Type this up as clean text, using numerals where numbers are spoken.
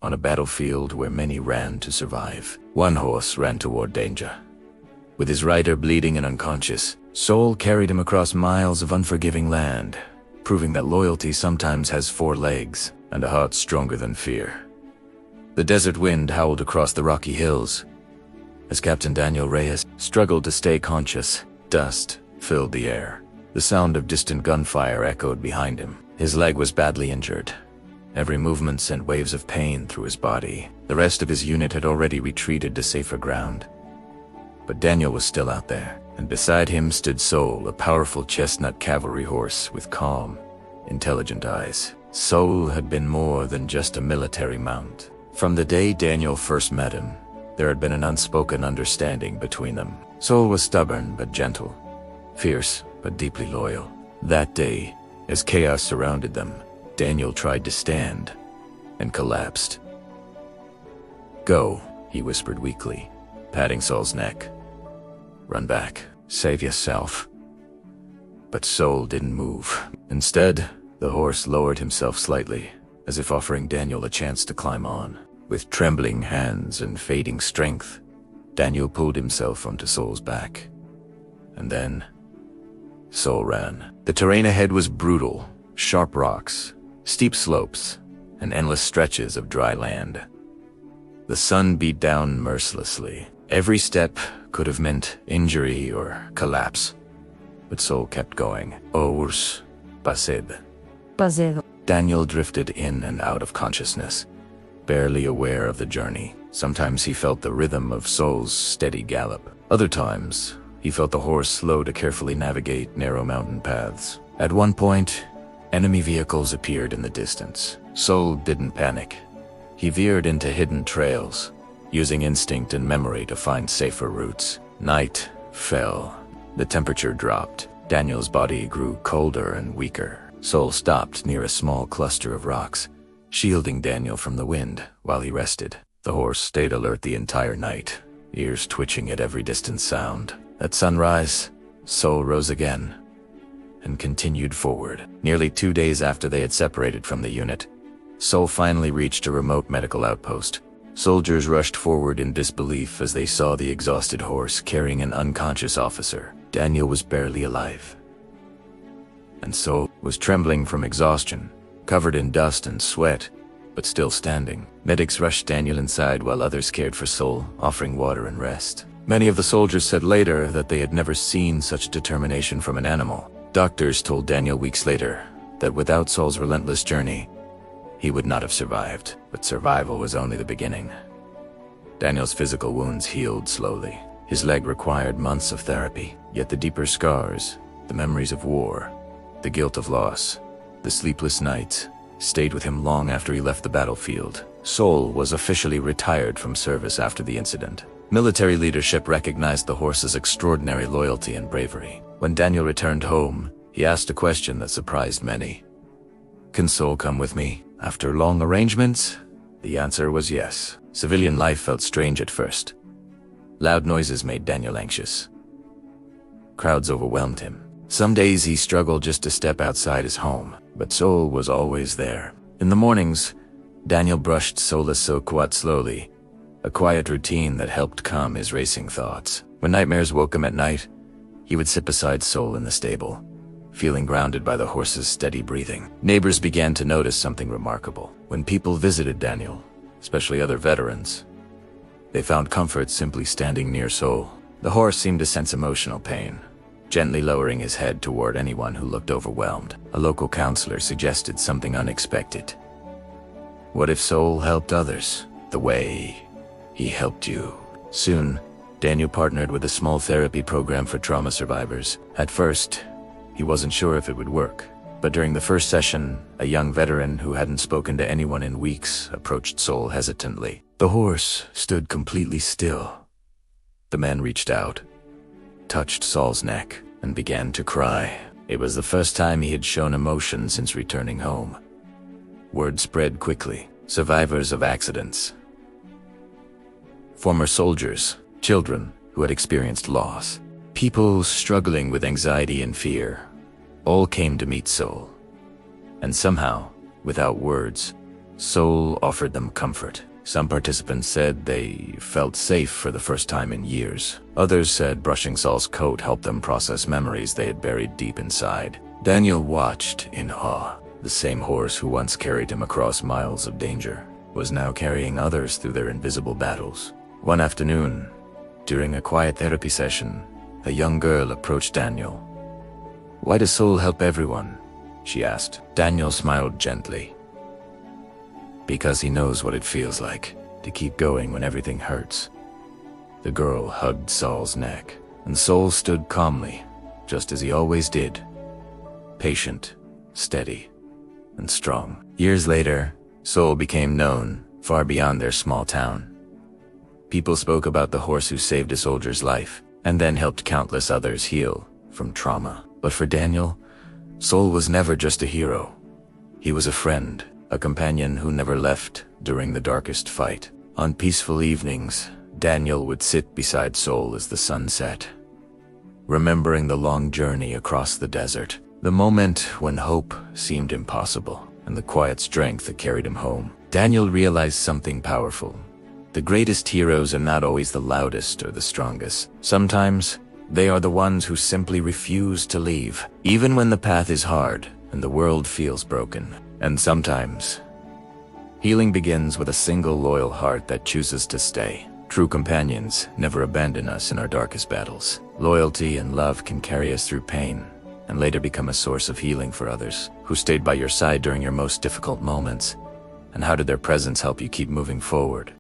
on a battlefield where many ran to survive. One horse ran toward danger. With his rider bleeding and unconscious, Sol carried him across miles of unforgiving land, proving that loyalty sometimes has 4 legs and a heart stronger than fear. The desert wind howled across the rocky hills. As Captain Daniel Reyes struggled to stay conscious, dust filled the air. The sound of distant gunfire echoed behind him. His leg was badly injured. Every movement sent waves of pain through his body. The rest of his unit had already retreated to safer ground. But Daniel was still out there, and beside him stood Sol, a powerful chestnut cavalry horse with calm, intelligent eyes. Sol had been more than just a military mount. From the day Daniel first met him, there had been an unspoken understanding between them. Sol was stubborn but gentle, fierce but deeply loyal. That day, as chaos surrounded them, Daniel tried to stand and collapsed. "Go," he whispered weakly, patting Sol's neck. "Run back. Save yourself." But Sol didn't move. Instead, the horse lowered himself slightly, as if offering Daniel a chance to climb on. With trembling hands and fading strength, Daniel pulled himself onto Sol's back. And then, Sol ran. The terrain ahead was brutal. Sharp rocks, steep slopes, and endless stretches of dry land. The sun beat down mercilessly. Every step could have meant injury or collapse. But Sol kept going. Ours pased. Daniel drifted in and out of consciousness, barely aware of the journey. Sometimes he felt the rhythm of Sol's steady gallop. Other times, he felt the horse slow to carefully navigate narrow mountain paths. At one point, enemy vehicles appeared in the distance. Sol didn't panic. He veered into hidden trails, using instinct and memory to find safer routes. Night fell. The temperature dropped. Daniel's body grew colder and weaker. Sol stopped near a small cluster of rocks, shielding Daniel from the wind while he rested. The horse stayed alert the entire night, ears twitching at every distant sound. At sunrise, Sol rose again and continued forward. Nearly 2 days after they had separated from the unit, Sol finally reached a remote medical outpost. Soldiers rushed forward in disbelief as they saw the exhausted horse carrying an unconscious officer. Daniel was barely alive, and Sol was trembling from exhaustion, covered in dust and sweat, but still standing. Medics rushed Daniel inside while others cared for Sol, offering water and rest. Many of the soldiers said later that they had never seen such determination from an animal. Doctors told Daniel weeks later that without Sol's relentless journey, he would not have survived. But survival was only the beginning. Daniel's physical wounds healed slowly. His leg required months of therapy, yet the deeper scars, the memories of war, the guilt of loss, the sleepless nights, stayed with him long after he left the battlefield. Sol was officially retired from service after the incident. Military leadership recognized the horse's extraordinary loyalty and bravery. When Daniel returned home, he asked a question that surprised many. "Can Sol come with me?" After long arrangements, the answer was yes. Civilian life felt strange at first. Loud noises made Daniel anxious. Crowds overwhelmed him. Some days he struggled just to step outside his home, but Sol was always there. In the mornings, Daniel brushed Sol's silhouette slowly, a quiet routine that helped calm his racing thoughts. When nightmares woke him at night, he would sit beside Sol in the stable, feeling grounded by the horse's steady breathing. Neighbors began to notice something remarkable. When people visited Daniel, especially other veterans, they found comfort simply standing near Sol. The horse seemed to sense emotional pain, gently lowering his head toward anyone who looked overwhelmed. A local counselor suggested something unexpected. What if Sol helped others the way he helped you? Soon, Daniel partnered with a small therapy program for trauma survivors. At first, he wasn't sure if it would work, but during the first session, a young veteran who hadn't spoken to anyone in weeks approached Sol hesitantly. The horse stood completely still. The man reached out, touched Sol's neck, and began to cry. It was the first time he had shown emotion since returning home. Word spread quickly. Survivors of accidents, former soldiers, children who had experienced loss, people struggling with anxiety and fear, all came to meet Sol. And somehow, without words, Soul offered them comfort. Some participants said they felt safe for the first time in years. Others said brushing Soul's coat helped them process memories they had buried deep inside. Daniel watched in awe. The same horse who once carried him across miles of danger was now carrying others through their invisible battles. One afternoon, during a quiet therapy session, a young girl approached Daniel. "Why does Soul help everyone?" she asked. Daniel smiled gently. "Because he knows what it feels like to keep going when everything hurts." The girl hugged Saul's neck, and Soul stood calmly, just as he always did. Patient, steady, and strong. Years later, Soul became known far beyond their small town. People spoke about the horse who saved a soldier's life, and then helped countless others heal from trauma. But for Daniel, Soul was never just a hero. He was a friend, a companion who never left during the darkest fight. On peaceful evenings, Daniel would sit beside Soul as the sun set, remembering the long journey across the desert, the moment when hope seemed impossible, and the quiet strength that carried him home. Daniel realized something powerful. The greatest heroes are not always the loudest or the strongest. Sometimes, they are the ones who simply refuse to leave, even when the path is hard and the world feels broken. And sometimes, healing begins with a single loyal heart that chooses to stay. True companions never abandon us in our darkest battles. Loyalty and love can carry us through pain, and later become a source of healing for others. Who stayed by your side during your most difficult moments? And how did their presence help you keep moving forward?